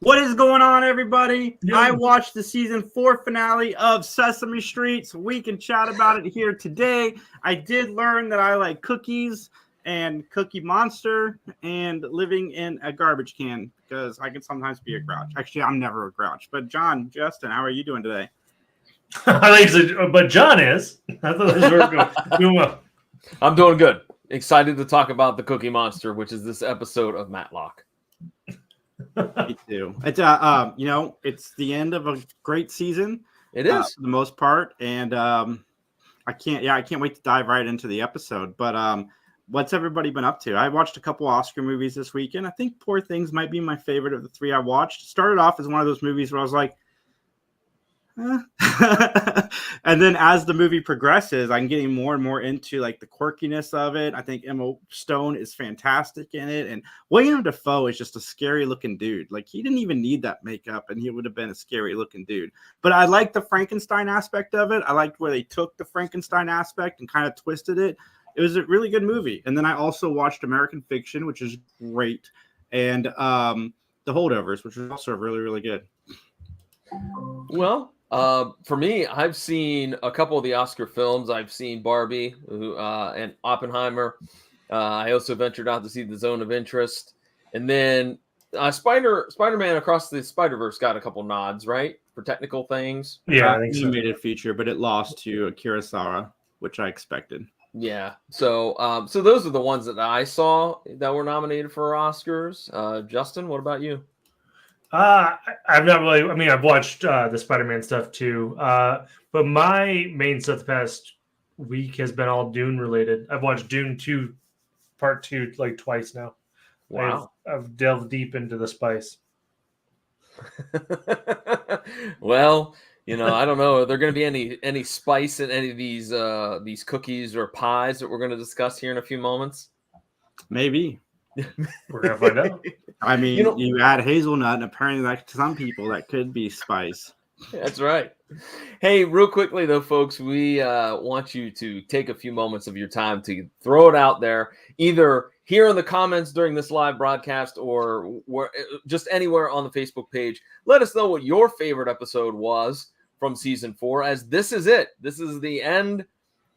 What is going on, everybody? Yeah. I watched the season 4 finale of Sesame Street, so we can chat about it here today. I did learn that I like cookies and Cookie Monster and living in a garbage can because I can sometimes be a grouch. Actually, I'm never a grouch. But John, Justin, how are you doing today? But John is. I thought this was doing well. I'm doing good. Excited to talk about the Cookie Monster, which is this episode of Matlock. Me too. It's it's the end of a great season. It is for the most part, and I can't wait to dive right into the episode. But what's everybody been up to? I watched a couple Oscar movies this weekend. I think Poor Things might be my favorite of the three I watched. Started off as one of those movies where I was like, and then as the movie progresses, I'm getting more and more into like the quirkiness of it. I think Emma Stone is fantastic in it, and William Dafoe is just a scary looking dude. Like, he didn't even need that makeup, and he would have been a scary looking dude. But I like the Frankenstein aspect of it. I liked where they took the Frankenstein aspect and kind of twisted it. It was a really good movie. And then I also watched American Fiction, which is great, and The Holdovers, which was also really, really good. Well, for me, I've seen a couple of the Oscar films. I've seen Barbie and Oppenheimer. I also ventured out to see The Zone of Interest. And then Spider-Man Across the Spider-Verse got a couple nods, right? For technical things. Yeah, I think so. Animated feature, but it lost to Akira Kurosawa, which I expected. Yeah. So those are the ones that I saw that were nominated for Oscars. Justin, what about you? I've not really. I mean, I've watched the Spider-Man stuff too, but my main stuff the past week has been all Dune related. I've watched Dune 2, Part 2, like twice now. Wow. I've delved deep into the spice. Well, I don't know. Are there going to be any spice in any of these cookies or pies that we're going to discuss here in a few moments? Maybe. We're gonna find out. I mean, you add hazelnut, and apparently, like, to some people, that could be spice. That's right. Hey, real quickly though, folks, we want you to take a few moments of your time to throw it out there, either here in the comments during this live broadcast or just anywhere on the Facebook page. Let us know what your favorite episode was from season 4, as this is it. This is the end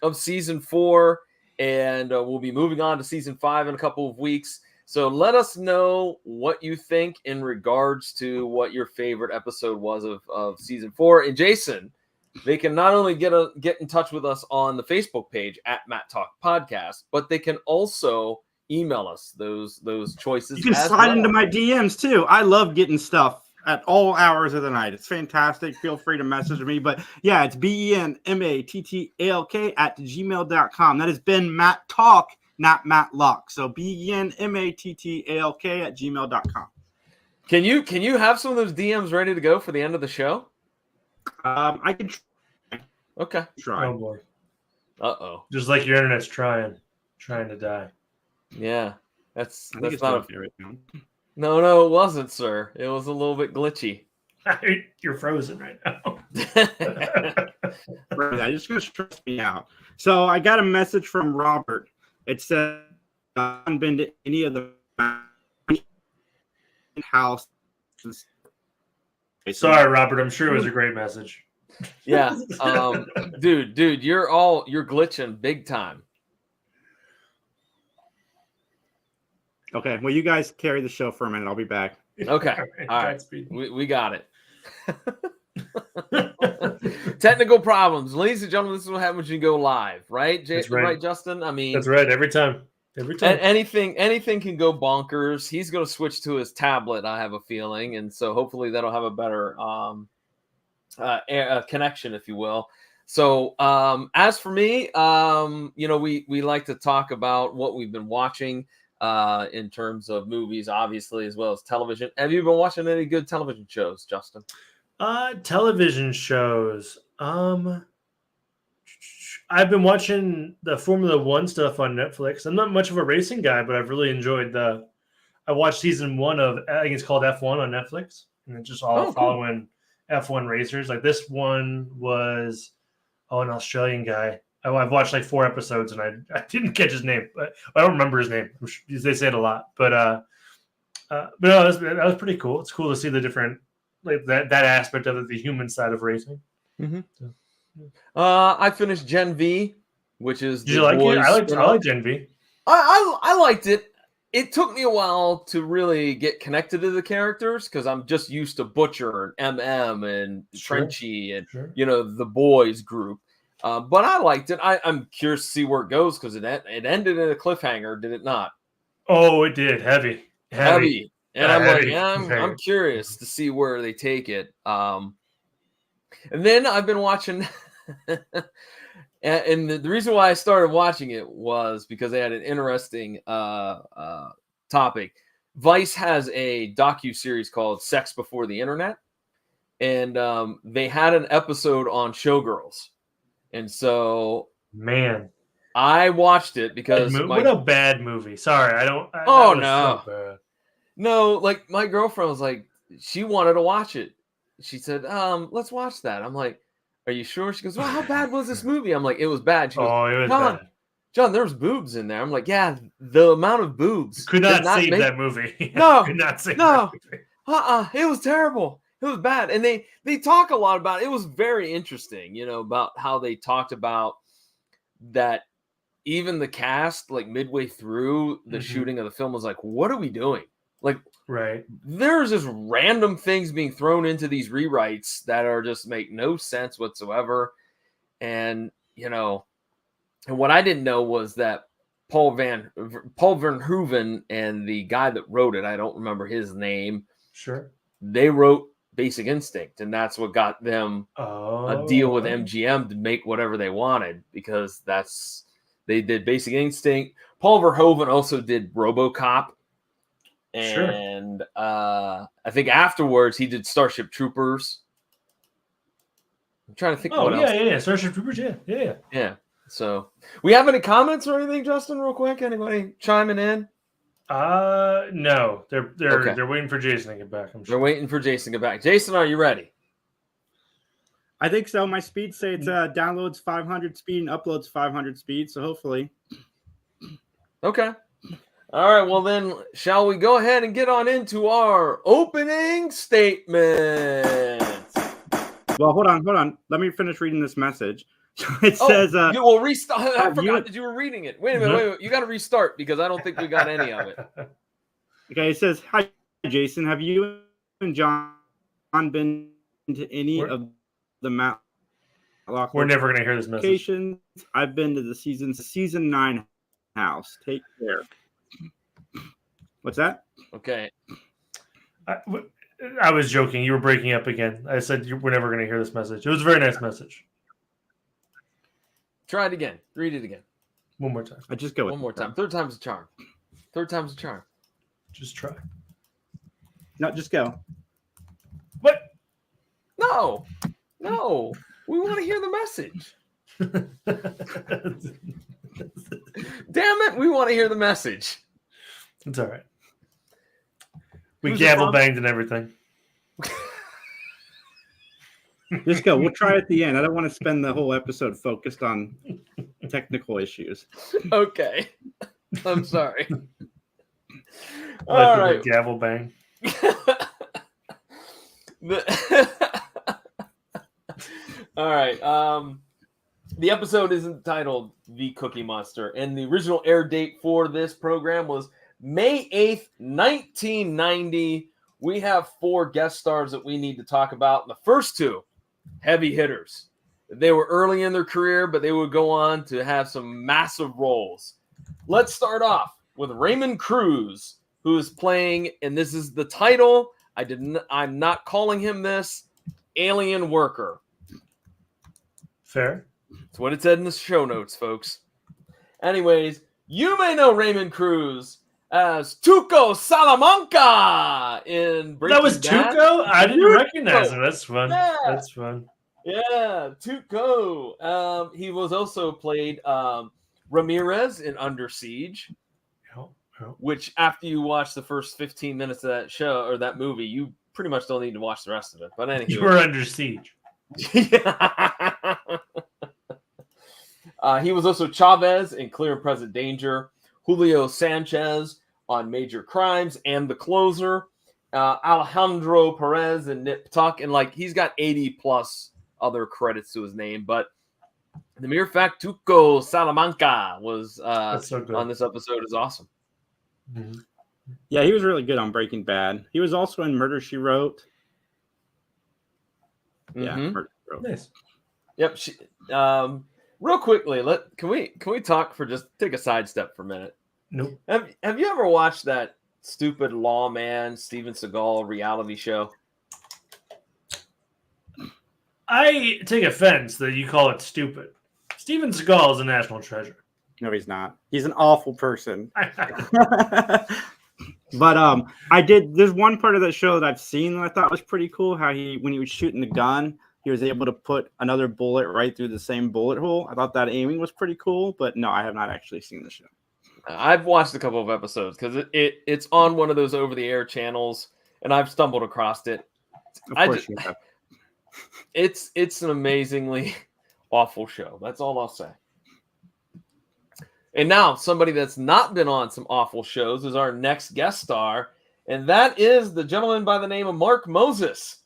of season 4, and we'll be moving on to season 5 in a couple of weeks. So let us know what you think in regards to what your favorite episode was of season 4. And Jason, they can not only get in touch with us on the Facebook page at Mattalk Podcast, but they can also email us those choices. You can slide into my DMs too. I love getting stuff at all hours of the night. It's fantastic. Feel free to message me. But yeah, it's BENMATTALK at gmail.com. That has been Mattalk, not Matlock. So BENMATTALK at gmail.com. Can you have some of those DMs ready to go for the end of the show? I can try. Okay. Try. Oh boy. Uh-oh. Just like your internet's trying to die. Yeah. That's it's not a right now. No, it wasn't, sir. It was a little bit glitchy. You're frozen right now. I just gonna stress me out. So I got a message from Robert. It said, I haven't been to any of the house. Sorry, Robert. I'm sure it was a great message. Yeah. Dude, you're glitching big time. Okay, well, you guys carry the show for a minute. I'll be back. Okay. All right. We got it. Technical problems. Ladies and gentlemen, this is what happens when you go live, right? Right, Justin? I mean, that's right. Every time. Anything can go bonkers. He's going to switch to his tablet, I have a feeling. And so hopefully that'll have a better connection, if you will. So as for me, we like to talk about what we've been watching in terms of movies, obviously, as well as television. Have you been watching any good television shows, Justin? Television shows. I've been watching the Formula One stuff on Netflix. I'm not much of a racing guy, but I've really enjoyed I watched season 1 of, I think it's called F1 on Netflix, and it's just all following F1 racers. Like, this one was an Australian guy. I've watched like 4 episodes, and I didn't catch his name, but I don't remember his name. They say it a lot, but But no, that was pretty cool. It's cool to see the different, like that aspect of it, the human side of racing. Mm-hmm. So, I finished Gen V, which is Did you like it? I like Gen V. I liked it. It took me a while to really get connected to the characters because I'm just used to Butcher and MM and Trenchy and the boys group. But I liked it. I'm curious to see where it goes because it ended in a cliffhanger, did it not? Oh, it did. Heavy. And I'm curious to see where they take it. And then I've been watching. And the reason why I started watching it was because they had an interesting topic. Vice has a docu-series called Sex Before the Internet. And they had an episode on Showgirls. And so... Man. I watched it because... What a bad movie. Sorry, I don't... Oh, no. So bad. No, like, my girlfriend was like... She wanted to watch it. She said, let's watch that. I'm like... Are you sure? She goes, well, how bad was this movie? I'm like, it was bad. She goes, it was bad. John, there's boobs in there. I'm like, yeah, the amount of boobs. Could not save that movie. No. Could not save that movie. It was terrible. It was bad. And they talk a lot about it. It was very interesting, about how they talked about that even the cast, like midway through the shooting of the film was like, what are we doing? Like, right. There's just random things being thrown into these rewrites that are just make no sense whatsoever. And, and what I didn't know was that Paul Verhoeven and the guy that wrote it, I don't remember his name. Sure. They wrote Basic Instinct, and that's what got them a deal with MGM to make whatever they wanted because they did Basic Instinct. Paul Verhoeven also did RoboCop. And I think afterwards he did Starship Troopers. I'm trying to think what else. Yeah. Starship Troopers, yeah. So we have any comments or anything, Justin, real quick? Anybody chiming in? No. They're waiting for Jason to get back. I'm sure. They're waiting for Jason to get back. Jason, are you ready? I think so. My speed say it's downloads 500 speed and uploads 500 speed, so hopefully. Okay. All right, well then, shall we go ahead and get on into our opening statement? Well, hold on. Let me finish reading this message. It says... you will restart. I forgot that you were reading it. Wait a minute. You got to restart because I don't think we got any of it. Okay, it says, hi, Jason. Have you and John been to any of the Matlock? We're never going to hear this message. I've been to the season 9 house. Take care. What's that? Okay. I was joking. You were breaking up again. I said we're never going to hear this message. It was a very nice message. Try it again. Read it again. One more time. I just go one more time. Third time's a charm. Just try. No, just go. What? No. We want to hear the message. Damn it. We want to hear the message. It's all right. We gavel banged and everything. Just go. We'll try at the end. I don't want to spend the whole episode focused on technical issues. Okay. I'm sorry. All right. Gavel bang. All right. The episode is entitled The Cookie Monster, and the original air date for this program was May 8th, 1990. We have 4 guest stars that we need to talk about. The first 2, heavy hitters. They were early in their career, but they would go on to have some massive roles. Let's start off with Raymond Cruz, who is playing, and this is the title. I'm not calling him this, Alien Worker. Fair. That's what it said in the show notes, folks. Anyways, you may know Raymond Cruz as Tuco Salamanca in Breaking That was Bad. Tuco? I didn't recognize him. That's fun. Yeah. That's fun. Yeah, Tuco. He was also played Ramirez in Under Siege, which after you watch the first 15 minutes of that show or that movie, you pretty much don't need to watch the rest of it. But anyway. You were Under Siege. He was also Chavez in Clear and Present Danger, Julio Sanchez on Major Crimes and The Closer. Alejandro Perez and Mattalk, and like he's got 80 plus other credits to his name, but the mere fact Tuco Salamanca was so good on this episode is awesome. Mm-hmm. Yeah, he was really good on Breaking Bad. He was also in Murder, She Wrote. Yeah, Murder, She Wrote. Nice. Yep. Real quickly, can we talk for just take a sidestep for a minute? Nope. Have you ever watched that stupid lawman Steven Seagal reality show? I take offense that you call it stupid. Steven Seagal is a national treasure. No, he's not. He's an awful person. But there's one part of that show that I've seen that I thought was pretty cool. How when he was shooting the gun, he was able to put another bullet right through the same bullet hole. I thought that aiming was pretty cool, but no, I have not actually seen the show. I've watched a couple of episodes because it's on one of those over-the-air channels, and I've stumbled across it. Of course you have. It's an amazingly awful show. That's all I'll say. And now somebody that's not been on some awful shows is our next guest star, and that is the gentleman by the name of Mark Moses,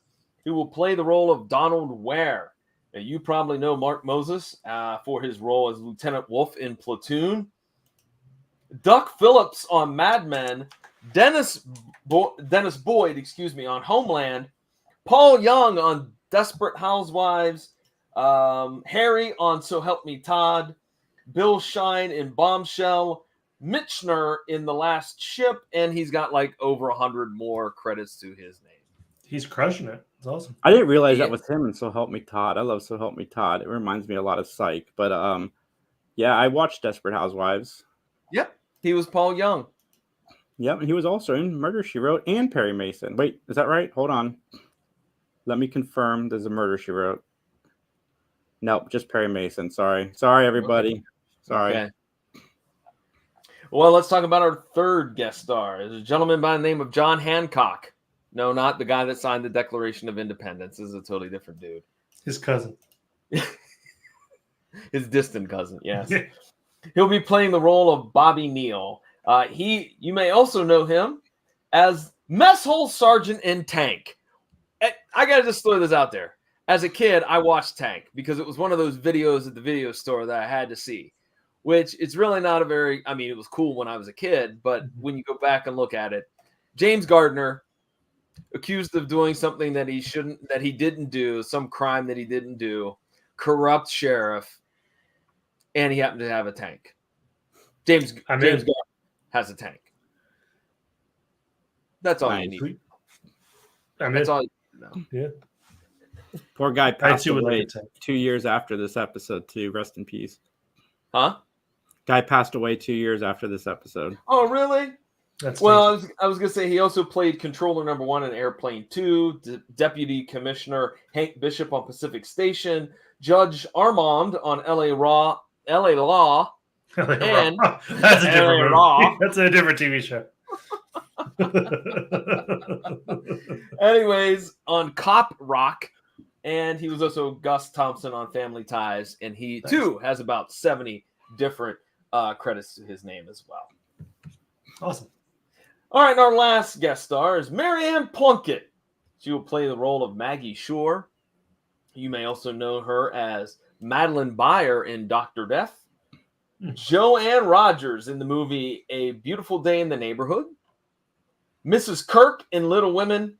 who will play the role of Donald Ware. Now, you probably know Mark Moses for his role as Lieutenant Wolf in Platoon. Duck Phillips on Mad Men, Dennis Boyd, on Homeland, Paul Young on Desperate Housewives, Harry on So Help Me Todd, Bill Shine in Bombshell, Mitchner in The Last Ship, and he's got like over 100 more credits to his name. He's crushing it. It's awesome. I didn't realize that was him in So Help Me Todd. I love So Help Me Todd. It reminds me a lot of Psych. But yeah, I watched Desperate Housewives. Yep, he was Paul Young. Yep, and he was also in Murder, She Wrote and Perry Mason. Wait, is that right? Hold on. Let me confirm there's a Murder, She Wrote. Nope, just Perry Mason. Sorry, everybody. Okay. Sorry. Okay. Well, let's talk about our third guest star. There's a gentleman by the name of John Hancock. No, not the guy that signed the Declaration of Independence. This is a totally different dude. His cousin. His distant cousin, yes. He'll be playing the role of Bobby Neal. You may also know him as Mess Hall Sergeant in Tank. I got to just throw this out there. As a kid, I watched Tank because it was one of those videos at the video store that I had to see, which it's really not it was cool when I was a kid, but when you go back and look at it, James Gardner accused of doing something that he didn't do, some crime that he didn't do, corrupt sheriff, and he happened to have a tank. James Gardner has a tank. That's all you need. That's all you need to know. Yeah. Poor guy passed away 2 years after this episode, too. Rest in peace. Huh? Guy passed away 2 years after this episode. Oh, really? I was going to say he also played Controller Number 1 in Airplane 2, Deputy Commissioner Hank Bishop on Pacific Station, Judge Armand on LA Law, and that's a different movie. That's a different TV show. Anyways, on Cop Rock, and he was also Gus Thompson on Family Ties, and he too has about 70 different credits to his name as well. Awesome. All right, and our last guest star is Marianne Plunkett. She will play the role of Maggie Shore. You may also know her as Madeline Byer in Dr. Death, Joanne Rogers in the movie A Beautiful Day in the Neighborhood, Mrs. Kirk in Little Women,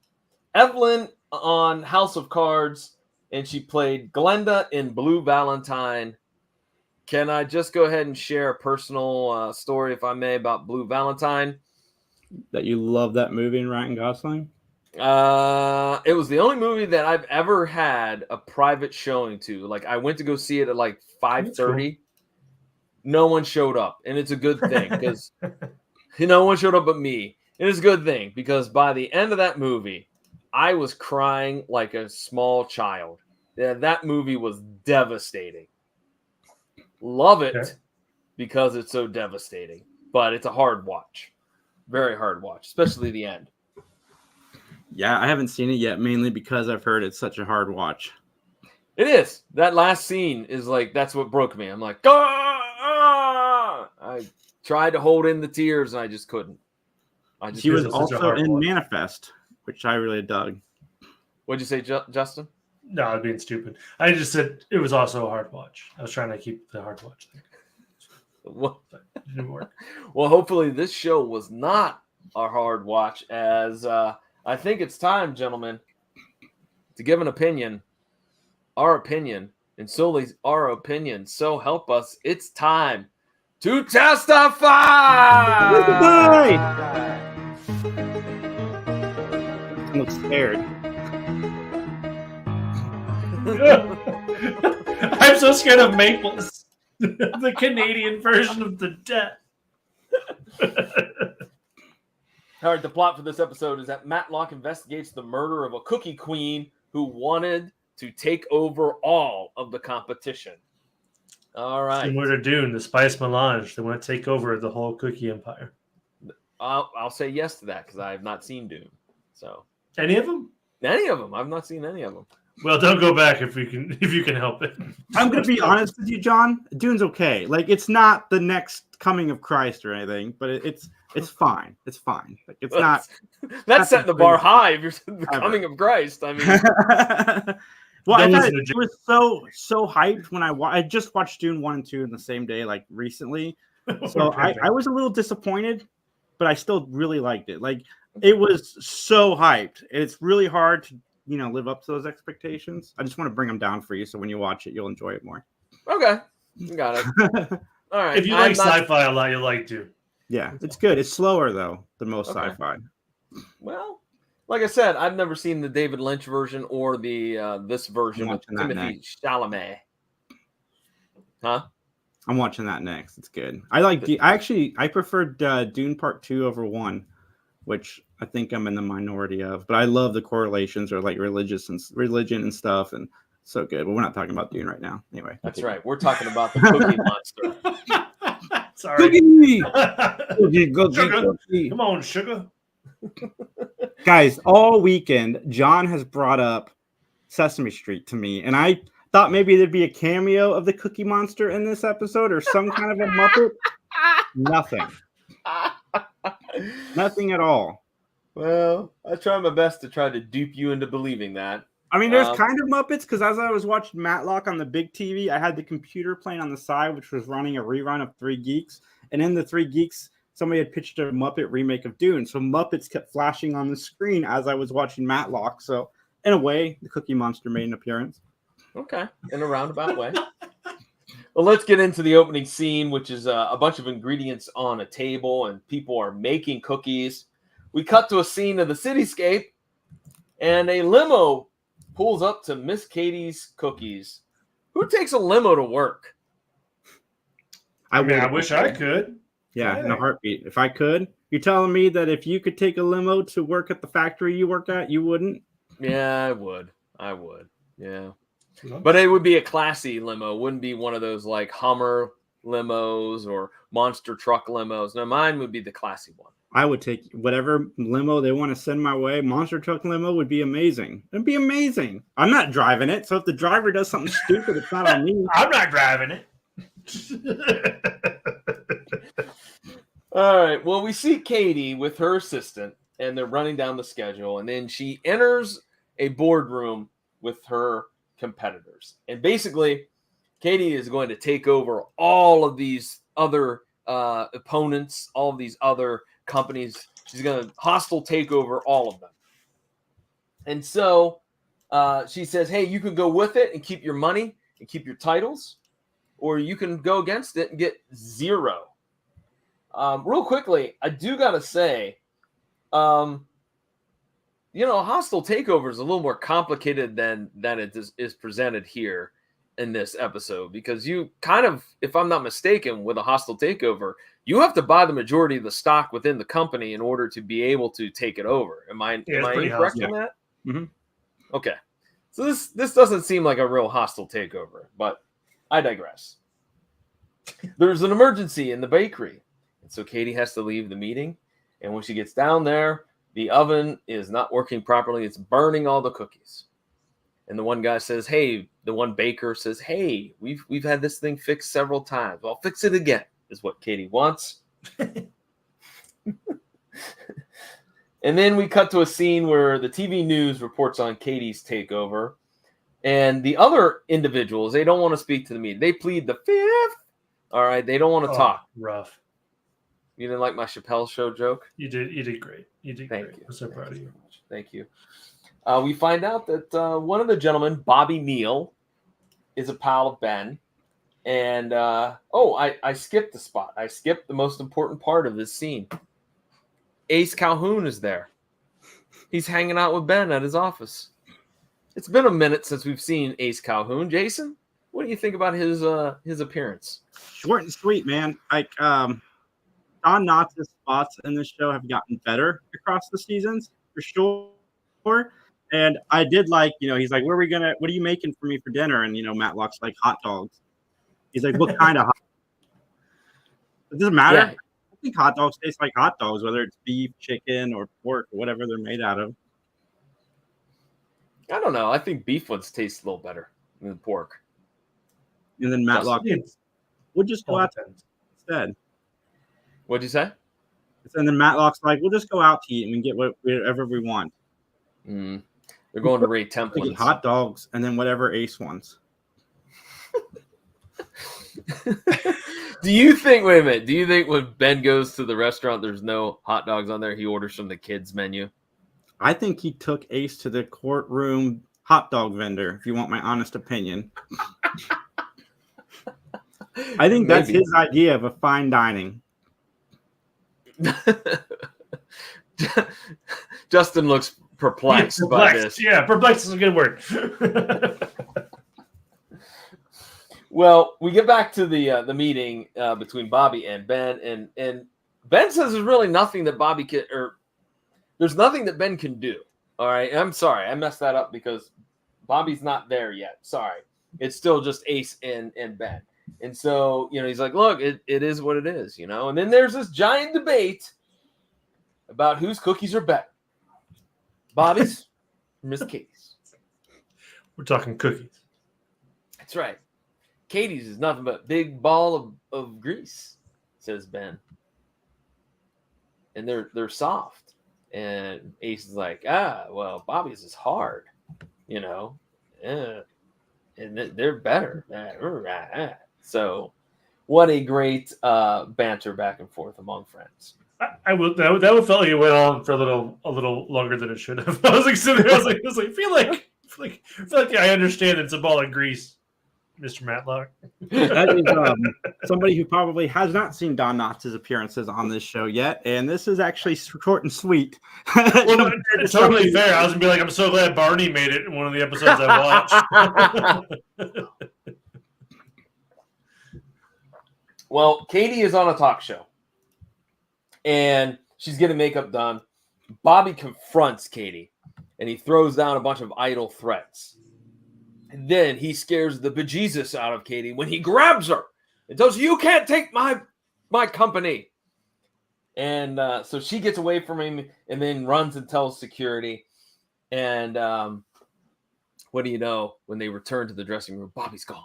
Evelyn on House of Cards, and she played Glenda in Blue Valentine. Can I just go ahead and share a personal story, if I may, about Blue Valentine? That you love that movie in Ryan Gosling? It was the only movie that I've ever had a private showing to. Like, I went to go see it at like 5:30. Cool. No one showed up, and it's a good thing because no one showed up but me. It is a good thing because by the end of that movie, I was crying like a small child. Yeah, that movie was devastating. Love it because it's so devastating, but it's a hard watch. Very hard watch, especially the end. Yeah, I haven't seen it yet, mainly because I've heard it's such a hard watch. It is. That last scene is like, that's what broke me. I'm like, ah! I tried to hold in the tears and I just couldn't. She was It's such a also hard in watch. Manifest, which I really dug. What'd you say, Justin? No, I'm being stupid. I just said it was also a hard watch. I was trying to keep the hard watch thing. Well, But it didn't work. well, hopefully this show was not a hard watch, as I think it's time, gentlemen, to give an opinion, our opinion, and solely our opinion. So help us, it's time to testify! I'm scared. I'm so scared of Maples. The Canadian version of the death. All right, the plot for this episode is that Matlock investigates the murder of a cookie queen who wanted to take over all of the competition. All right. Similar to Dune, the Spice Melange. They want to take over the whole cookie empire. I'll say yes to that because I have not seen Dune. So Any of them? any of them, I've not seen any of them. Well, don't go back if you can help it. I'm gonna be honest with you, John. Dune's okay. Like, it's not the next coming of Christ or anything, but it's fine. It's fine. Like, it's not. That's setting the bar high if you're the coming of Christ. I mean, well, Don't I listen thought to it was so hyped when I just watched Dune 1 and 2 in the same day, like recently. So I was a little disappointed, but I still really liked it. Like, it was so hyped. It's really hard to live up to those expectations. I just want to bring them down for you, so when you watch it, you'll enjoy it more. okay, got it. All right. If you like sci-fi a lot, you'll like Dune. Yeah, it's good. It's slower though than most Okay. sci-fi. Well, like I said, I've never seen the David Lynch version or the this version with watching that Timothy Chalamet. Huh? I'm watching that next. It's good. I preferred Dune Part 2 over 1, which I think I'm in the minority of. But I love the correlations or like religion and stuff, and so good. But we're not talking about Dune right now. Anyway, That's right. We're talking about the Cookie Monster. Sorry. Cookie. Come on, sugar. Guys, all weekend, John has brought up Sesame Street to me, and I thought maybe there'd be a cameo of the Cookie Monster in this episode or some kind of a Muppet. Nothing. Nothing at all. Well, I try my best to try to dupe you into believing that. I mean, there's kind of Muppets, because as I was watching Matlock on the big TV, I had the computer playing on the side, which was running a rerun of Three Geeks. And in the Three Geeks, somebody had pitched a Muppet remake of Dune. So Muppets kept flashing on the screen as I was watching Matlock. So in a way, the Cookie Monster made an appearance. Okay, in a roundabout way. Well, let's get into the opening scene, which is a bunch of ingredients on a table and people are making cookies. We cut to a scene of the cityscape and a limo pulls up to Miss Katie's cookies. Who takes a limo to work? I wish I could. Yeah, in a heartbeat. If I could. You're telling me that if you could take a limo to work at the factory you work at, you wouldn't? Yeah, I would. Yeah. But it would be a classy limo. It wouldn't be one of those like Hummer limos or monster truck limos. No, mine would be the classy one. I would take whatever limo they want to send my way. Monster truck limo would be amazing. It'd be amazing. I'm not driving it, so if the driver does something stupid, it's not on me. I'm not driving it. All right. Well, we see Katie with her assistant, and they're running down the schedule, and then she enters a boardroom with her competitors. And basically, Katie is going to take over all of these other opponents, all of these other companies. She's going to hostile take over all of them. And so she says, hey, you can go with it and keep your money and keep your titles, or you can go against it and get zero. Real quickly, I do got to say, hostile takeover is a little more complicated than it is presented here in this episode, because you kind of, if I'm not mistaken, with a hostile takeover, you have to buy the majority of the stock within the company in order to be able to take it over. Am I incorrect in that? Mm-hmm. Okay. So this doesn't seem like a real hostile takeover, but I digress. There's an emergency in the bakery, and so Katie has to leave the meeting, and when she gets down there, the oven is not working properly. It's burning all the cookies. And the one guy says, hey, the one baker says, hey, we've had this thing fixed several times. Well, fix it again, is what Katie wants. And then we cut to a scene where the TV news reports on Katie's takeover. And the other individuals, they don't want to speak to the media. They plead the fifth. All right. They don't want to talk. Rough. You didn't like my Chappelle Show joke? You did great. You did Thank great. you. I'm so proud of you. Thank you. We find out that one of the gentlemen, Bobby Neal, is a pal of Ben. And, I skipped the spot. I skipped the most important part of this scene. Ace Calhoun is there. He's hanging out with Ben at his office. It's been a minute since we've seen Ace Calhoun. Jason, what do you think about his appearance? Short and sweet, man. Like, Don Knotts' spots in this show have gotten better across the seasons, for sure. And I did like, he's like, what are you making for me for dinner? And, Matlock's like, hot dogs. He's like, what kind of hot dogs? It doesn't matter. Yeah. I think hot dogs taste like hot dogs, whether it's beef, chicken, or pork, or whatever they're made out of. I don't know. I think beef ones taste a little better than pork. And then Matlock, we'll just go out instead. What'd you say? And then Matlock's like, we'll just go out to eat and we get whatever we want. They're going to Ray Templin. Hot dogs and then whatever Ace wants. Do you think when Ben goes to the restaurant, there's no hot dogs on there, he orders from the kids' menu? I think he took Ace to the courtroom hot dog vendor, if you want my honest opinion. I think that's his idea of a fine dining. Justin looks perplexed by this. Yeah, perplexed is a good word. Well, we get back to the meeting between Bobby and Ben, and Ben says there's really nothing that Bobby can, or there's nothing that Ben can do. All right, I'm sorry, I messed that up because Bobby's not there yet. Sorry, it's still just Ace and Ben. And so, he's like, look, it is what it is, And then there's this giant debate about whose cookies are better, Bobby's or Miss Katie's. We're talking cookies. That's right. Katie's is nothing but a big ball of grease, says Ben. And they're soft. And Ace is like, well, Bobby's is hard, and they're better. So what a great banter back and forth among friends. That would felt like it went on for a little longer than it should have. I was like sitting there, I was like, I feel like I understand it's a ball of grease, Mr. Matlock. That is somebody who probably has not seen Don Knotts' appearances on this show yet, and this is actually short and sweet. Well, it's totally fair. I was gonna be like, I'm so glad Barney made it in one of the episodes I watched. Well, Katie is on a talk show, and she's getting makeup done. Bobby confronts Katie, and he throws down a bunch of idle threats. And then he scares the bejesus out of Katie when he grabs her and tells her, you can't take my company. And so she gets away from him and then runs and tells security. And what do you know? When they return to the dressing room, Bobby's gone.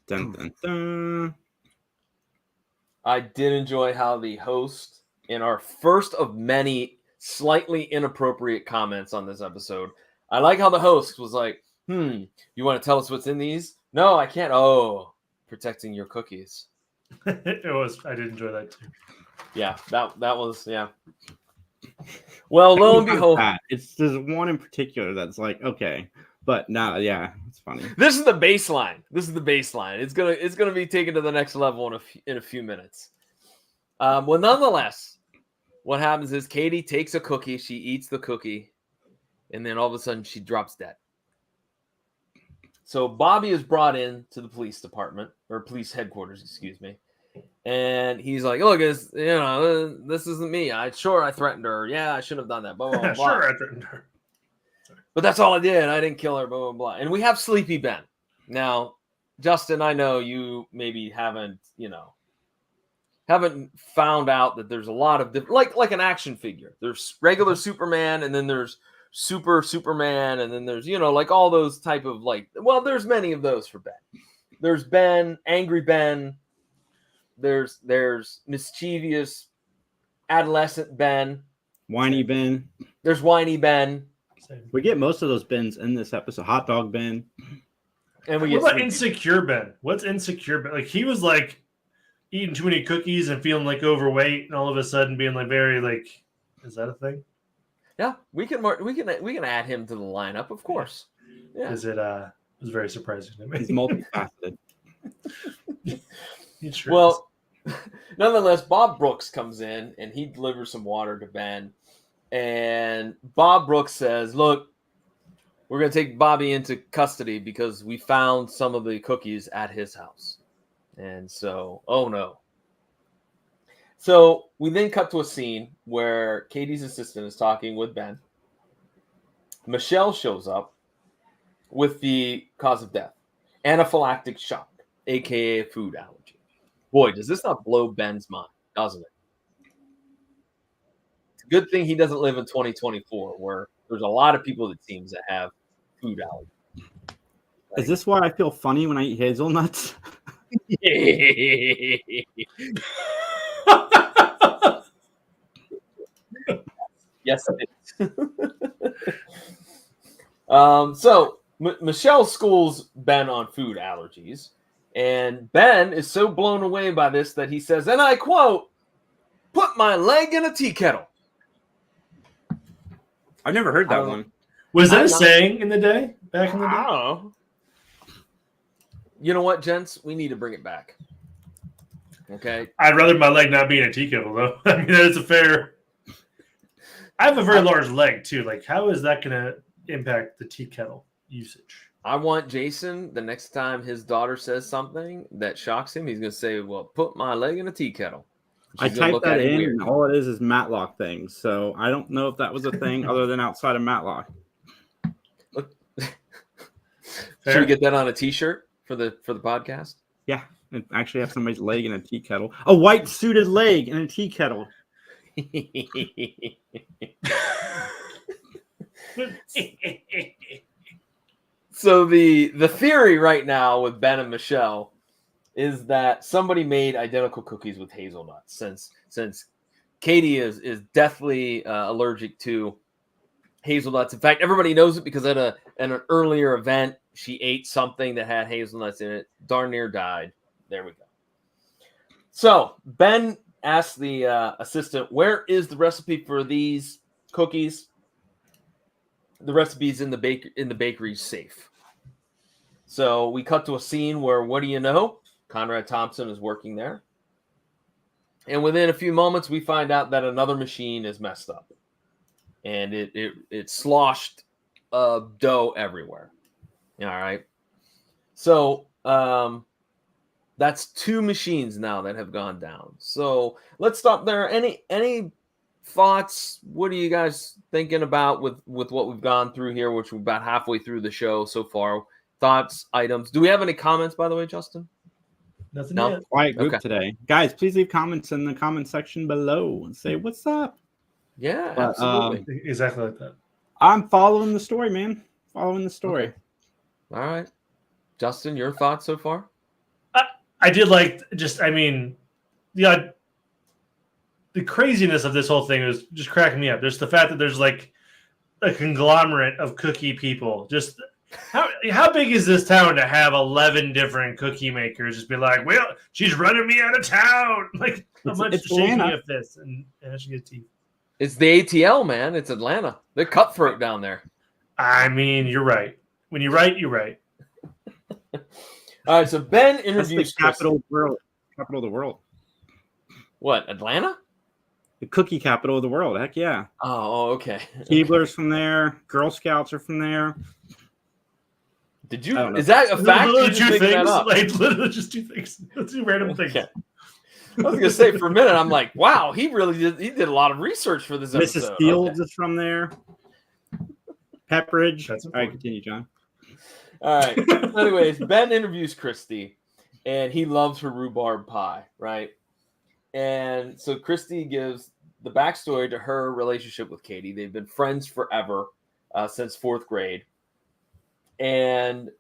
Dun, dun, dun. I did enjoy how the host, in our first of many slightly inappropriate comments on this episode, I like how the host was like, you want to tell us what's in these? No, I can't. Oh, protecting your cookies. I did enjoy that too. Yeah, that was, yeah. Well, lo and behold. There's one in particular that's like, okay. But no, yeah, it's funny. This is the baseline. It's gonna be taken to the next level in a few minutes. Well, nonetheless, what happens is Katie takes a cookie, she eats the cookie, and then all of a sudden she drops dead. So Bobby is brought in to the police department, or police headquarters, excuse me, and he's like, "Look, this isn't me. I threatened her. Yeah, I shouldn't have done that. Blah blah blah. Sure, I threatened her. But that's all I did. I didn't kill her, blah, blah, blah." And we have Sleepy Ben. Now, Justin, I know you maybe haven't found out that there's a lot of different, like an action figure. There's regular Superman, and then there's Super Superman, and then there's, like all those type of there's many of those for Ben. There's Ben, Angry Ben. There's mischievous adolescent Ben. Whiny Ben. There's Whiny Ben. We get most of those Bens in this episode. Hot dog Ben. And we What get about Sleepy. Insecure Ben? What's Insecure Ben? Like, he was like eating too many cookies and feeling like overweight, and all of a sudden being like very like, is that a thing? Yeah, we can add him to the lineup, of course. Yeah. Is it? It was very surprising to me. He's multifaceted. He sure Well, nonetheless, Bob Brooks comes in and he delivers some water to Ben. And Bob Brooks says, look, we're going to take Bobby into custody because we found some of the cookies at his house. And so, oh no. So we then cut to a scene where Katie's assistant is talking with Ben. Michelle shows up with the cause of death, anaphylactic shock, a.k.a. food allergy. Boy, does this not blow Ben's mind, doesn't it? It's a good thing he doesn't live in 2024, where there's a lot of people, it seems, that have food allergy. Is this why I feel funny when I eat hazelnuts? Yes, it is. So Michelle schools Ben on food allergies, and Ben is so blown away by this that he says, and I quote, "Put my leg in a tea kettle." I've never heard that one. Was that a saying in the day? Back in the I day? don't know. You know what, gents? We need to bring it back. Okay. I'd rather my leg not be in a tea kettle, though. I mean, that's a fair. I have a very large leg too. Like, how is that going to impact the tea kettle usage? I want Jason, the next time his daughter says something that shocks him, he's going to say, well, put my leg in a tea kettle. I typed that in, and all it is Matlock things. So I don't know if that was a thing other than outside of Matlock. Should we get that on a T-shirt for the podcast? Yeah, and actually have somebody's leg in a tea kettle. A white suited leg in a tea kettle. So the theory right now with Ben and Michelle is that somebody made identical cookies with hazelnuts, since Katie is deathly allergic to hazelnuts. In fact, everybody knows it because at an earlier event, she ate something that had hazelnuts in it, darn near died. There we go. So Ben asked the assistant, where is the recipe for these cookies? The recipe's in the bakery's safe. So we cut to a scene where, what do you know? Conrad Thompson is working there. And within a few moments, we find out that another machine is messed up. And it sloshed dough everywhere. All right. So that's two machines now that have gone down. So let's stop there. Any thoughts? What are you guys thinking about with what we've gone through here, which we're about halfway through the show so far? Thoughts, items. Do we have any comments, by the way, Justin? Nothing No? yet. Quiet group today. Guys, please leave comments in the comment section below and say, what's up? Yeah, But, absolutely. Exactly like that. I'm following the story, man. Following the story. Okay. All right. Justin, your thoughts so far? I did like the craziness of this whole thing was just cracking me up. There's the fact that there's like a conglomerate of cookie people. Just how big is this town to have 11 different cookie makers? Just be like, well, she's running me out of town. Like, how much it's shaking Atlanta. of this and she gets teeth. It's the ATL, man. It's Atlanta. They're cutthroat down there. I mean, you're right. When you write, you're right. All right, so Ben That's interviews the capital of the world. What, Atlanta? The cookie capital of the world. Heck yeah. Oh, okay. Keebler's from there. Girl Scouts are from there. Did you? I don't know. Is that a fact? Literally You just two making that things. up? Like, literally just two things. Two random things. Okay. I was gonna say for a minute, I'm like, wow, he did a lot of research for this episode. Mrs. Fields Okay. is from there. Pepperidge. That's All right, important. continue, John. All right. Anyways, Ben interviews Christy, and he loves her rhubarb pie, right? And so Christy gives the backstory to her relationship with Katie. They've been friends forever, since fourth grade. And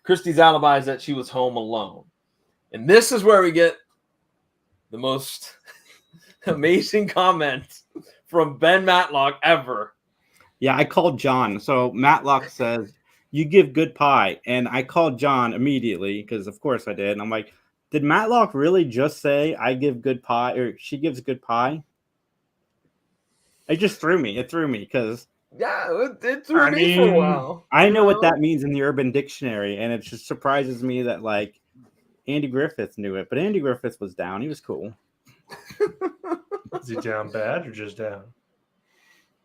Christy's alibi is that she was home alone. And this is where we get the most amazing comment from Ben Matlock ever. Yeah, I called John. So Matlock says, "You give good pie." And I called John immediately because, of course, I did. And I'm like, did Matlock really just say, "I give good pie," or "she gives good pie"? It just threw me. It threw me because Yeah, it threw me for a while. I know what that means in the Urban Dictionary. And it just surprises me that, like, Andy Griffith knew it. But Andy Griffith was down. He was cool. Is he down bad or just down?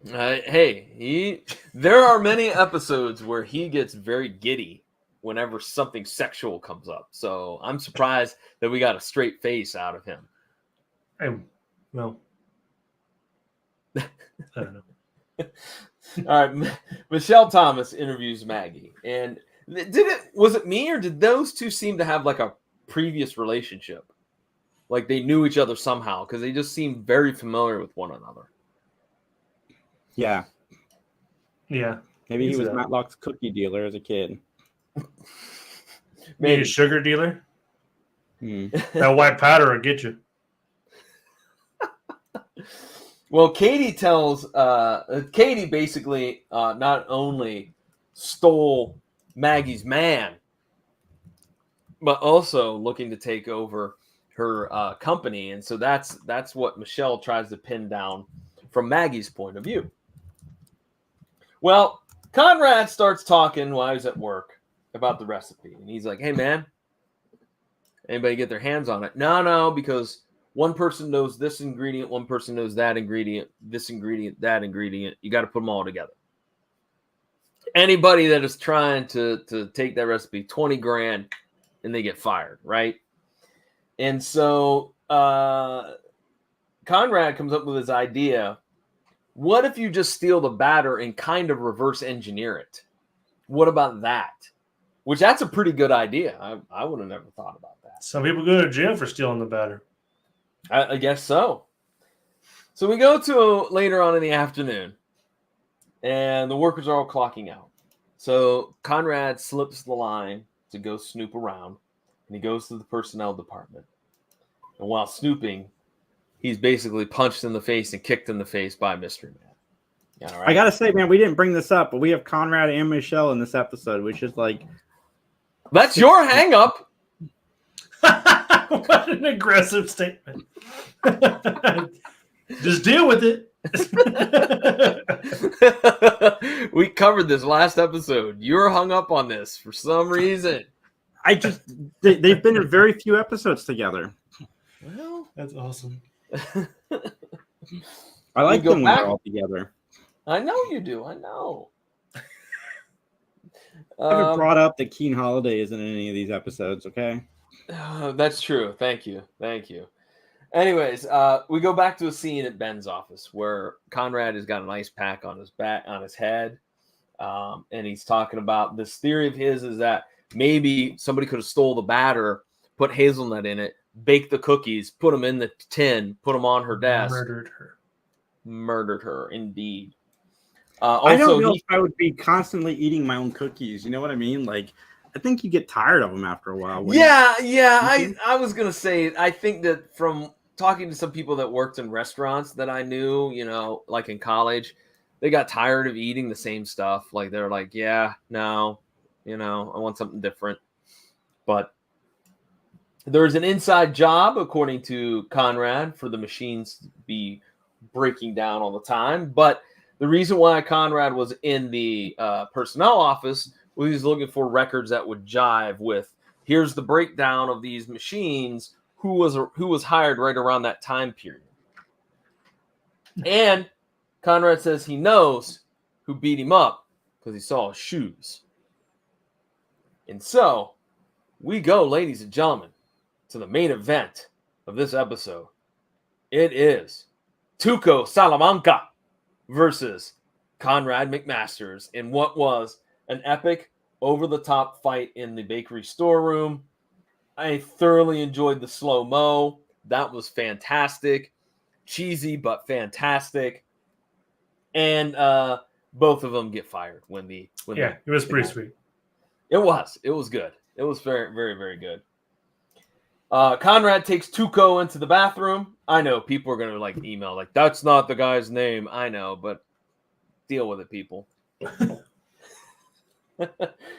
There are many episodes where he gets very giddy whenever something sexual comes up. So I'm surprised that we got a straight face out of him. Well, I don't know. All right, Michelle Thomas interviews Maggie, and was it me or did those two seem to have like a previous relationship? Like they knew each other somehow because they just seemed very familiar with one another. Yeah. Yeah. Maybe he was Matlock's cookie dealer as a kid. Maybe a sugar dealer? Hmm. That white powder will get you. Well, Katie basically not only stole Maggie's man, but also looking to take over her company. And so that's what Michelle tries to pin down from Maggie's point of view. Well, Conrad starts talking while he's at work about the recipe. And he's like, hey, man, anybody get their hands on it? No, because one person knows this ingredient, one person knows that ingredient, this ingredient, that ingredient. You got to put them all together. Anybody that is trying to take that recipe, 20 grand, and they get fired, right? And so Conrad comes up with this idea. What if you just steal the batter and kind of reverse engineer it? What about that? Which that's a pretty good idea. I would have never thought about that. Some people go to jail for stealing the batter. I guess so. So we go to later on in the afternoon, and the workers are all clocking out. So Conrad slips the line to go snoop around, and he goes to the personnel department. And while snooping, he's basically punched in the face and kicked in the face by Mystery Man. All right. I gotta say, man, we didn't bring this up, but we have Conrad and Michelle in this episode, which is like... That's your hang-up. What an aggressive statement. Just deal with it. We covered this last episode. You're hung up on this for some reason. They've been in very few episodes together. Well, that's awesome. I like them when they're all together. I know you do. I know. I haven't brought up that Keen Holiday isn't in any of these episodes, okay? That's true. Thank you. Anyways, we go back to a scene at Ben's office where Conrad has got an ice pack on his back, on his head, and he's talking about this theory of his is that maybe somebody could have stole the batter, put hazelnut in it, baked the cookies, put them in the tin, put them on her desk. Murdered her, indeed. I don't know if I would be constantly eating my own cookies. You know what I mean? Like, I think you get tired of them after a while. I was going to say, I think that from talking to some people that worked in restaurants that I knew, like in college, they got tired of eating the same stuff. Like, they're like, I want something different. But there's an inside job, according to Conrad, for the machines to be breaking down all the time. But the reason why Conrad was in the personnel office was he was looking for records that would jive with, here's the breakdown of these machines, who was hired right around that time period. And Conrad says he knows who beat him up because he saw his shoes. And so we go, ladies and gentlemen, to the main event of this episode. It is Tuco Salamanca versus Conrad McMasters in what was an epic, over-the-top fight in the bakery storeroom. I thoroughly enjoyed the slow-mo. That was fantastic. Cheesy, but fantastic. And both of them get fired it was pretty sweet. It was good. It was very, very, very good. Conrad takes Tuco into the bathroom. I know people are going to like email like, that's not the guy's name. I know, but deal with it, people.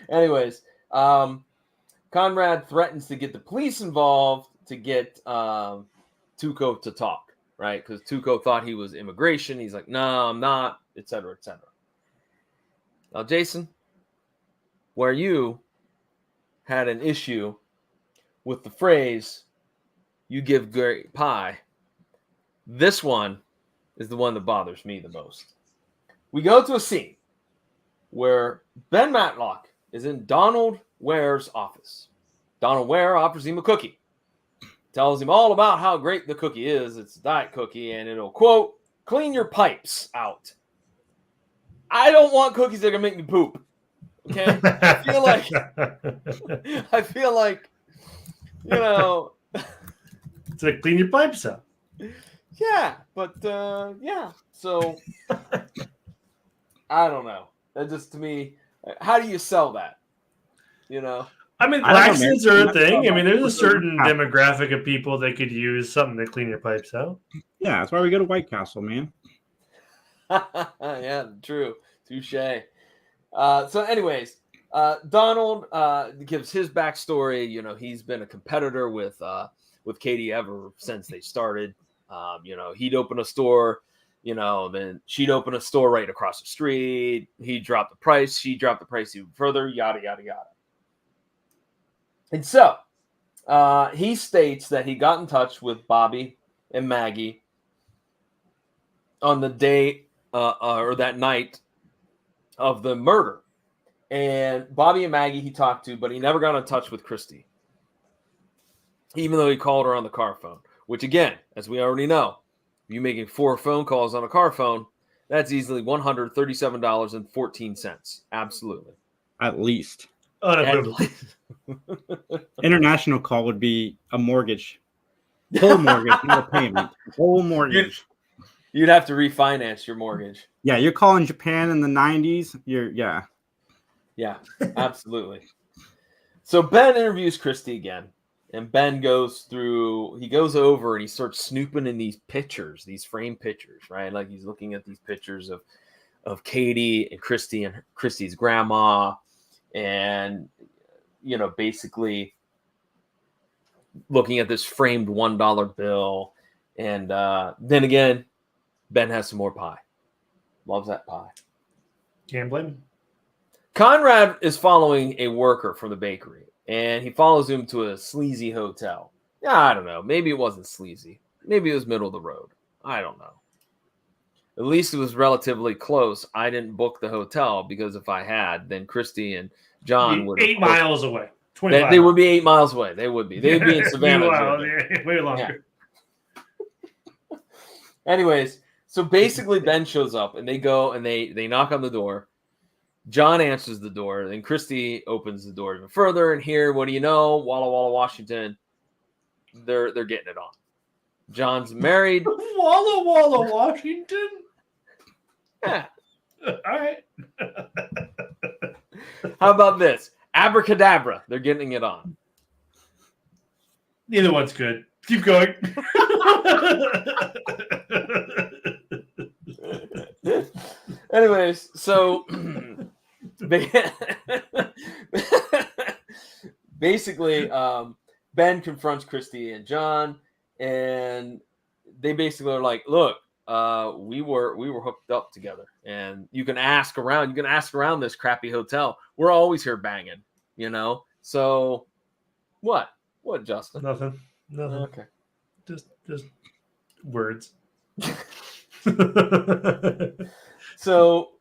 Anyways, Conrad threatens to get the police involved to get Tuco to talk, right? Because Tuco thought he was immigration. He's like, no, I'm not, etc., etc. Now, Jason, where you had an issue with the phrase, you give great pie, this one is the one that bothers me the most. We go to a scene where Ben Matlock is in Donald Ware's office. Donald Ware offers him a cookie. Tells him all about how great the cookie is. It's a diet cookie, and it'll, quote, clean your pipes out. I don't want cookies that are going to make me poop. Okay? I feel like, you know. It's like clean your pipes out. Yeah, but, yeah. So, I don't know. That just, to me, how do you sell that? You know? I mean, laxatives are a thing. I mean, there's a certain demographic of people that could use something to clean your pipes out. Yeah, that's why we go to White Castle, man. Yeah, true. Touche. So anyways, Donald gives his backstory. You know, he's been a competitor with Katie ever since they started. You know, he'd open a store, you know, then she'd open a store right across the street. He dropped the price. She dropped the price even further, yada, yada, yada. And so he states that he got in touch with Bobby and Maggie on the day or that night of the murder. And Bobby and Maggie he talked to, but he never got in touch with Christy, even though he called her on the car phone, which, again, as we already know, you making 4 phone calls on a car phone, that's easily $137.14. Absolutely. At least. International call would be a mortgage. Whole mortgage, not a payment. Whole mortgage. You'd have to refinance your mortgage. Yeah, you're calling Japan in the 90s. Yeah, absolutely. So Ben interviews Christy again, and Ben goes over and he starts snooping in these pictures, these frame pictures, right? Like he's looking at these pictures of Katie and Christy and Christy's grandma, and, you know, basically looking at this framed $1 bill. And then again, Ben has some more pie. Loves that pie. Can't blame him. Conrad is following a worker from the bakery, and he follows him to a sleazy hotel. Yeah, I don't know. Maybe it wasn't sleazy. Maybe it was middle of the road. I don't know. At least it was relatively close. I didn't book the hotel because if I had, then Christy and John would 8 miles away. They would be 8 miles away. They would be. They'd be in Savannah. Way longer. Yeah. Anyways, so basically Ben shows up and they go and they knock on the door. John answers the door. Then Christy opens the door even further. And here, what do you know? Walla Walla, Washington. They're getting it on. John's married. Walla Walla, Washington? Yeah. All right. How about this? Abracadabra. They're getting it on. Neither one's good. Keep going. Anyways, so basically, Ben confronts Christy and John, and they basically are like, "Look, we were hooked up together, and you can ask around. You can ask around this crappy hotel. We're always here banging, you know. So, what, Justin? Nothing. Okay, just words." So,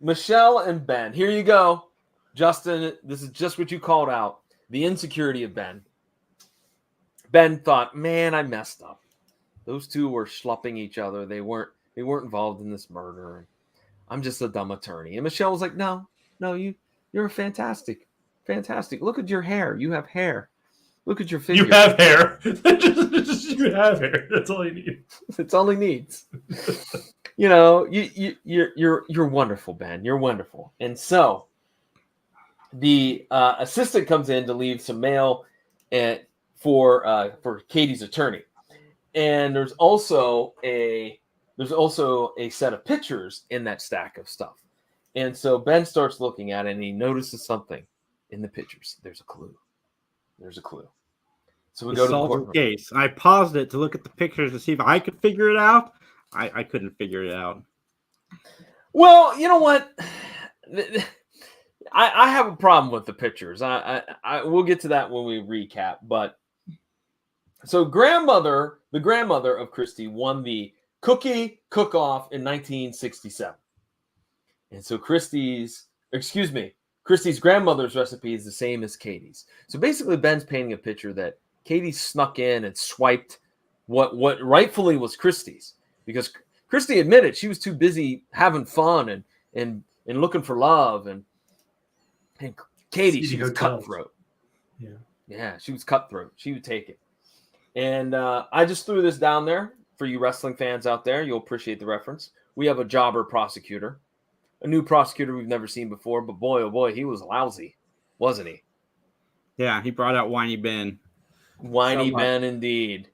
Michelle and Ben, here you go. Justin, this is just what you called out. The insecurity of Ben. Ben thought, man, I messed up. Those two were schlupping each other. They weren't involved in this murder. I'm just a dumb attorney. And Michelle was like, no, you're fantastic. Fantastic. Look at your hair. You have hair. Look at your figure. You have hair. You have hair. That's all you need. That's all he needs. You know, you're wonderful, Ben. You're wonderful. And so the assistant comes in to leave some mail for Katie's attorney. And there's also a set of pictures in that stack of stuff. And so Ben starts looking at it and he notices something in the pictures. There's a clue. So we go to the courtroom. Case. I paused it to look at the pictures to see if I could figure it out. I couldn't figure it out. Well, you know what? I have a problem with the pictures. We'll get to that when we recap. But so the grandmother of Christy won the cookie cook-off in 1967. And so Christy's grandmother's recipe is the same as Katie's. So basically Ben's painting a picture that Katie snuck in and swiped what rightfully was Christy's, because Christy admitted she was too busy having fun and looking for love, and Katie, she was cutthroat. Yeah, she was cutthroat. She would take it. And I just threw this down there for you wrestling fans out there. You'll appreciate the reference. We have a jobber prosecutor, a new prosecutor we've never seen before, but boy, oh boy, he was lousy, wasn't he? Yeah, he brought out Whiny Ben. Whiny Ben, indeed.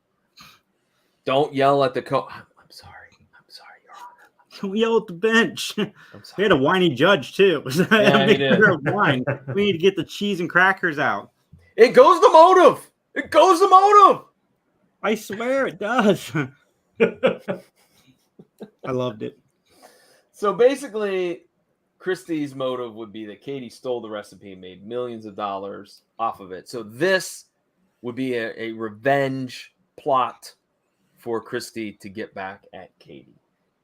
Don't yell at the I'm sorry, Your Honor. Don't yell at the bench. We had a whiny judge, too. Yeah, he did. Wine. We need to get the cheese and crackers out. It goes to motive. I swear it does. I loved it. So basically, Christie's motive would be that Katie stole the recipe and made millions of dollars off of it. So this would be a revenge plot for Christy to get back at Katie.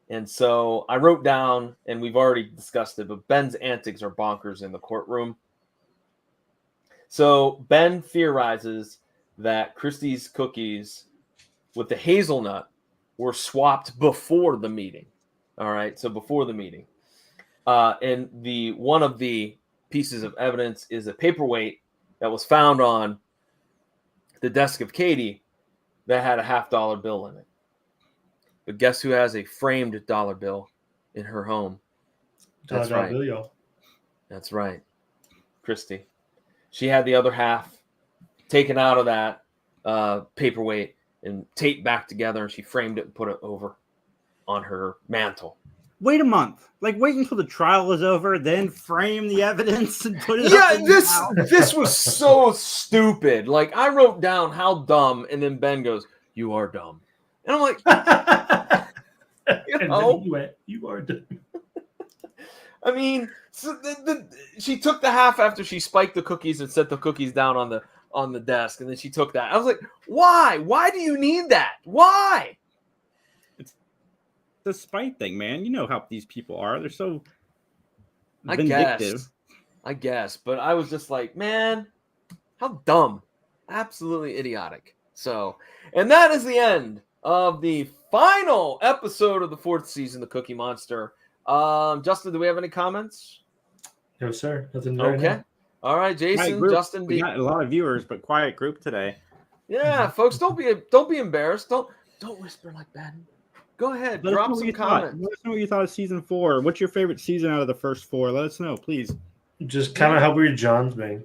And so I wrote down, and we've already discussed it, but Ben's antics are bonkers in the courtroom. So Ben theorizes that Christy's cookies with the hazelnut were swapped before the meeting. All right, so before the meeting. And one of the pieces of evidence is a paperweight that was found on the desk of Katie that had a $50 bill in it. But guess who has a framed dollar bill in her home? That's right. Bill, y'all. That's right. Christy. She had the other half taken out of that paperweight and taped back together, and she framed it and put it over on her mantle. Wait a month. Like, wait until the trial is over, then frame the evidence and put it up. Yeah, this was so stupid. Like, I wrote down how dumb, and then Ben goes, "You are dumb." And I'm like, and then he went, "You are dumb." I mean, so she took the half after she spiked the cookies and set the cookies down on the desk, and then she took that. I was like, why? Why do you need that? Why? The spite thing, man. You know how these people are. They're so vindictive. I guess. But I was just like, man, how dumb. Absolutely idiotic. So, and that is the end of the final episode of the 4th season, The Cookie Monster. Justin, do we have any comments? No, sir. Nothing. Okay. All right, Jason, Justin. We got a lot of viewers, but quiet group today. Yeah, folks, don't be embarrassed. Don't whisper like that. Go ahead, drop some comments. Let us know what you thought of season 4. What's your favorite season out of the first 4? Let us know, please. Just kind of how weird John's being.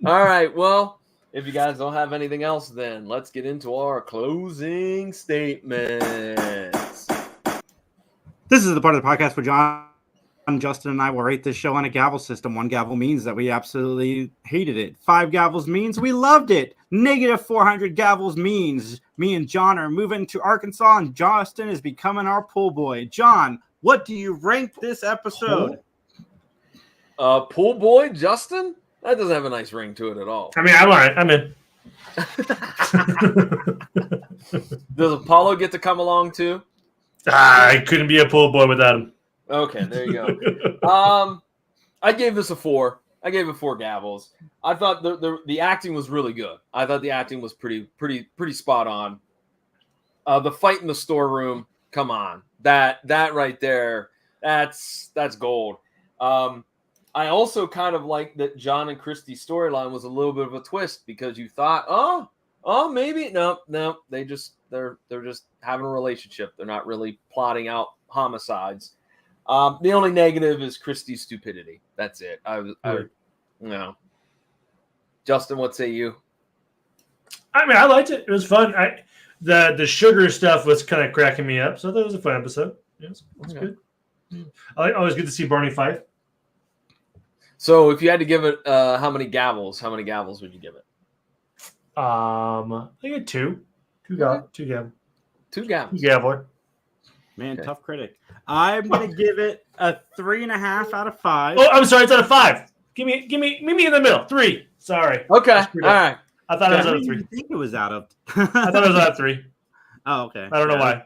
All right, well, if you guys don't have anything else, then let's get into our closing statements. This is the part of the podcast where John, Justin, and I will rate this show on a gavel system. 1 gavel means that we absolutely hated it. 5 gavels means we loved it. Negative 400 gavels means me and John are moving to Arkansas, and Justin is becoming our pool boy. John, what do you rank this episode? Pool boy, Justin? That doesn't have a nice ring to it at all. I mean, I'm all right. I'm in. Does Apollo get to come along too? I couldn't be a pool boy without him. Okay, there you go. I gave this a 4. I gave it 4 gavels. I thought the acting was really good. I thought the acting was pretty spot on. The fight in the storeroom, come on, that right there, that's gold. I also kind of like that John and Christy's storyline was a little bit of a twist, because you thought, oh, maybe no, they're just having a relationship. They're not really plotting out homicides. The only negative is Christy's stupidity. That's it. No. Justin, what say you? I mean, I liked it. It was fun. The sugar stuff was kind of cracking me up, so that was a fun episode. Yes, it's good. Always good to see Barney Fife. So, if you had to give it, how many gavels would you give it? I think it two gavels. Two gavels. Gaveler. Man, tough critic. I'm gonna give it a 3.5 out of 5. Oh, I'm sorry, it's out of 5. Meet me in the middle. 3. Sorry. Okay. All right. I thought it was out of I 3. didn't think it was out of. I thought it was out of 3. Oh, okay. I don't know why.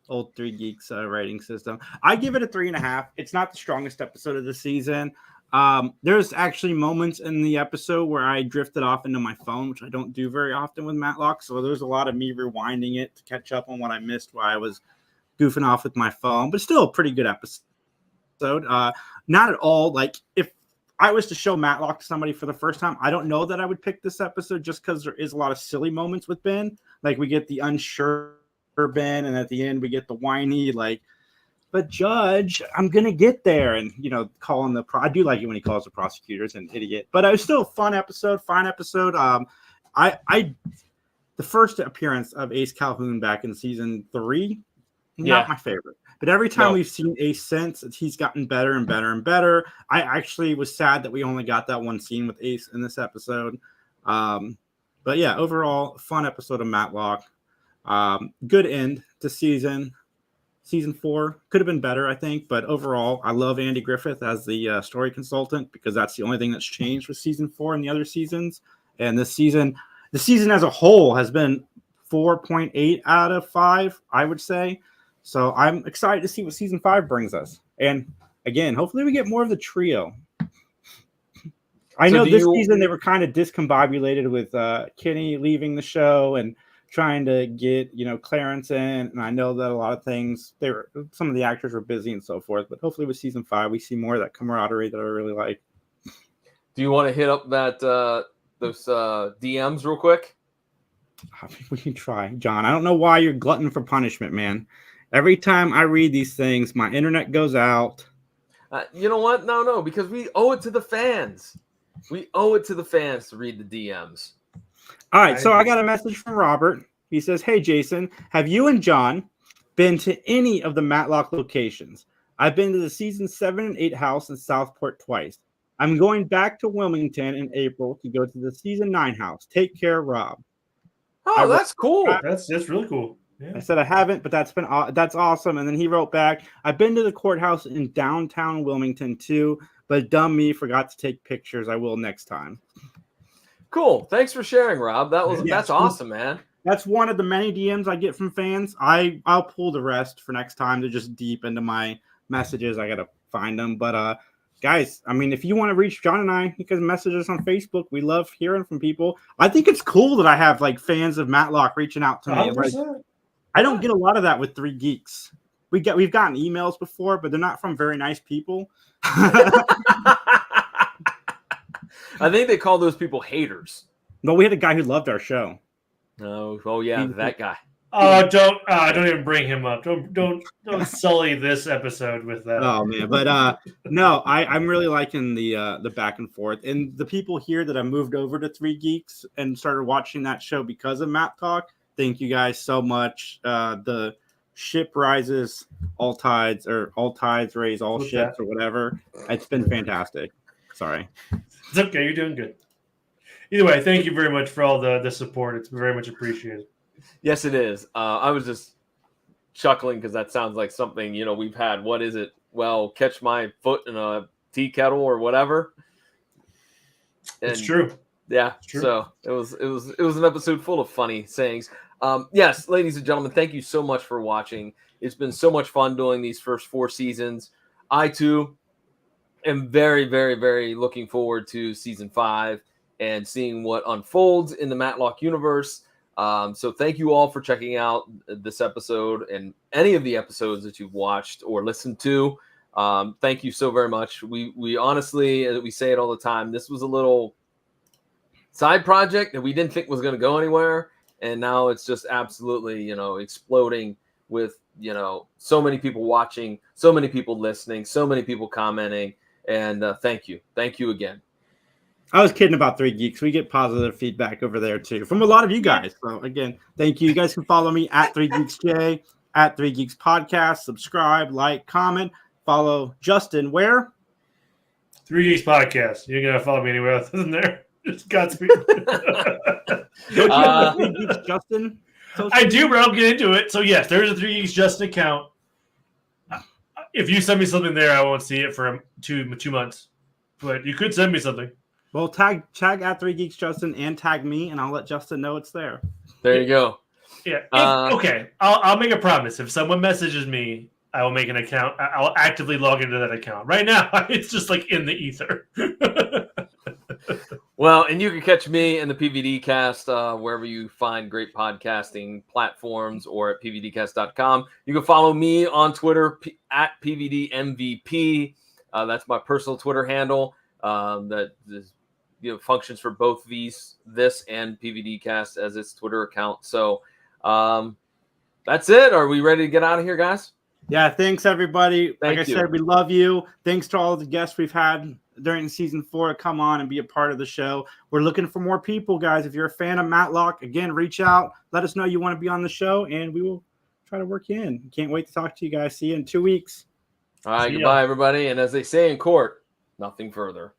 Old Three Geeks rating system. I give it a 3.5. It's not the strongest episode of the season. There's actually moments in the episode where I drifted off into my phone, which I don't do very often with Matlock. So there's a lot of me rewinding it to catch up on what I missed while I was goofing off with my phone, but still a pretty good episode. Not at all like if I was to show Matlock to somebody for the first time, I don't know that I would pick this episode just because there is a lot of silly moments with Ben. Like we get the unsure Ben, and at the end we get the whiny but Judge, I'm gonna get there, and calling I do like it when he calls the prosecutors an idiot, but it was still a fun episode, fine episode. The first appearance of Ace Calhoun back in season 3, not my favorite. But every time we've seen Ace since, he's gotten better and better and better. I actually was sad that we only got that one scene with Ace in this episode. But yeah, overall, fun episode of Matlock. Good end to season 4. Could have been better, I think. But overall, I love Andy Griffith as the story consultant because that's the only thing that's changed with season 4 and the other seasons. And this season, the season as a whole has been 4.8 out of 5, I would say. So I'm excited to see what season 5 brings us. And again, hopefully we get more of the trio. I know this season they were kind of discombobulated with Kenny leaving the show and trying to get, Clarence in. And I know that a lot of things, some of the actors were busy and so forth. But hopefully with season 5, we see more of that camaraderie that I really like. Do you want to hit up those DMs real quick? We can try. John, I don't know why you're glutton for punishment, man. Every time I read these things, my internet goes out. You know what? No, because we owe it to the fans. We owe it to the fans to read the DMs. All right, so I got a message from Robert. He says, "Hey, Jason, have you and John been to any of the Matlock locations? I've been to the season 7 and 8 house in Southport twice. I'm going back to Wilmington in April to go to the season 9 house. Take care, Rob." Oh, that's cool. That's really cool. Yeah. I said I haven't, but that's awesome. And then he wrote back, "I've been to the courthouse in downtown Wilmington too, but dumb me forgot to take pictures. I will next time." Cool. Thanks for sharing, Rob. That's awesome, man. That's one of the many DMs I get from fans. I'll pull the rest for next time to just deep into my messages. I gotta find them, but guys, I mean, if you want to reach John and I, you can message us on Facebook. We love hearing from people. I think it's cool that I have fans of Matlock reaching out to me. I don't get a lot of that with Three Geeks. We've gotten emails before, but they're not from very nice people. I think they call those people haters. No, we had a guy who loved our show. Oh yeah, that guy. Oh, don't even bring him up. Don't sully this episode with that. Oh man, but no, I'm really liking the back and forth, and the people here that have moved over to Three Geeks and started watching that show because of Mattalk. Thank you guys so much. The ship rises, all tides raise all ships, or whatever. It's been fantastic. Sorry, it's okay. You're doing good. Either way, thank you very much for all the support. It's very much appreciated. Yes, it is. I was just chuckling because that sounds like something we've had. What is it? Well, catch my foot in a tea kettle or whatever. And it's true. Yeah. It's true. So it was an episode full of funny sayings. Yes, ladies and gentlemen, thank you so much for watching. It's been so much fun doing these first 4 seasons. I too am very, very, very looking forward to season 5 and seeing what unfolds in the Matlock universe. So thank you all for checking out this episode and any of the episodes that you've watched or listened to. Thank you so very much. We honestly, we say it all the time, this was a little side project that we didn't think was going to go anywhere. And now it's just absolutely, exploding with, so many people watching, so many people listening, so many people commenting. And thank you. Thank you again. I was kidding about 3 Geeks. We get positive feedback over there too from a lot of you guys. So again, thank you. You guys can follow me at 3 Geeks J, at 3 Geeks Podcast. Subscribe, like, comment. Follow Justin where? 3 Geeks Podcast. You're gonna follow me anywhere other than there. Just Godspeed. Don't you have 3 Geeks Justin? I do, but I'll get into it. So yes, there is a 3 Geeks Justin account. If you send me something there, I won't see it for 2 months. But you could send me something. Well, tag at 3 Geeks Justin and tag me, and I'll let Justin know it's there. There you go. Yeah. Okay. I'll make a promise. If someone messages me, I will make an account. I'll actively log into that account. Right now, it's just like in the ether. Well, and you can catch me and the PVD Cast wherever you find great podcasting platforms or at pvdcast.com. You can follow me on Twitter at PVDMVP. That's my personal Twitter handle. That is, functions for both this and PVD Cast as its Twitter account. So that's it. Are we ready to get out of here, guys? Yeah, thanks everybody. Thank like you. I said, we love you. Thanks to all the guests we've had during season 4 come on and be a part of the show. We're looking for more people, guys. If you're a fan of Matlock, again, reach out. Let us know you want to be on the show, and we will try to work you in. Can't wait to talk to you guys. See you in 2 weeks. All right, goodbye, everybody. And as they say in court, nothing further.